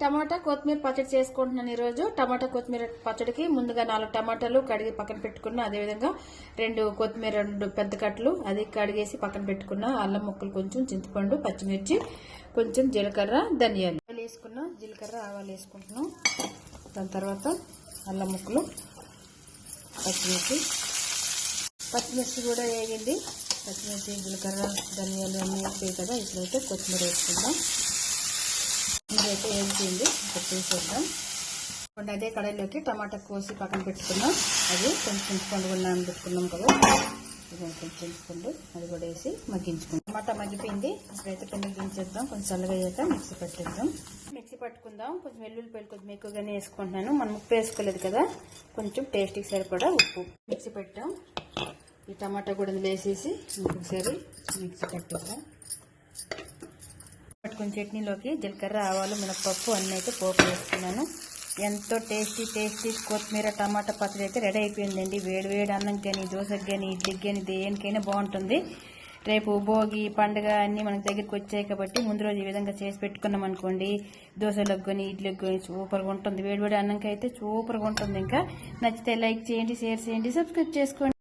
టమాటా కొత్తిమీర పచ్చడి చేసుకుంటున్నాను ఈరోజు. టమాటా కొత్తిమీర పచ్చడికి ముందుగా 4 టమాటాలు కడిగి పక్కన పెట్టుకున్నా. అదేవిధంగా 2 కొత్తిమీర 2 పెద్ద కట్టలు అది కడిగేసి పక్కన పెట్టుకున్నా. అల్లం ముక్కలు కొంచెం, చింతపండు, పచ్చిమిర్చి, కొంచెం జీలకర్ర, ధనియాలు వేసుకున్నా. జీలకర్ర ఆవాలు వేసుకుంటున్నాం. దాని తర్వాత అల్లం ముక్కలు, పచ్చిమిర్చి కూడా వేగింది. పచ్చిమిర్చి, జీలకర్ర, ధనియాలు అన్నీ వేసాయి కదా. ఇప్పుడైతే కొత్తిమీర వేసుకుందాం. ఇదైతే వేసింది, ఇప్పుడు తీసేద్దాం. అదే కడాయిలోకి టమాటా కోసి పక్కన పెట్టుకున్నాం. అది కొంచెం చింతపండు కూడా నానబెట్టుకున్నాం కదా. కొంచెం చింతపండు అది కూడా వేసి మగ్గించుకుందాం. టమాటా మగ్గిపోయింది. ఇప్పుడైతే పిండి దించేద్దాం. కొంచెం చల్లగా అయ్యాక మిక్సీ పట్టుకుందాం. కొంచెం వెల్లుల్లిపాయలు కొంచెం ఎక్కువగానే వేసుకుంటున్నాను. మనం ఉప్పు వేసుకోలేదు కదా, కొంచెం టేస్ట్కి సరిపడా ఉప్పు మిక్సీ పెట్టాం. ఈ టమాటా కూడా వేసేసి ఇంకొకసారి మిక్సీ పట్టుకుందాం. పట్టుకుని చట్నీలోకి జీలకర్ర, ఆవాలు, మినపప్పు అన్నీ అయితే పోపు వేస్తున్నాను. ఎంతో టేస్టీ కొత్తిమీర టమాటా పచ్చడి అయితే రెడీ అయిపోయిందండి. వేడి అన్నం కానీ, దోశకి కానీ, ఇడ్లీకి కానీ, దేనికైనా బాగుంటుంది. రేపు భోగి పండుగ అన్నీ మనకు దగ్గరికి వచ్చాయి కాబట్టి ముందు రోజు ఈ విధంగా చేసి పెట్టుకున్నాం అనుకోండి, దోశలకు కానీ, ఇడ్లీకి కానీ సూపర్గా ఉంటుంది. వేడి అన్నంకి అయితే సూపర్గా ఉంటుంది. ఇంకా నచ్చితే లైక్ చేయండి, షేర్ చేయండి, సబ్స్క్రైబ్ చేసుకోండి.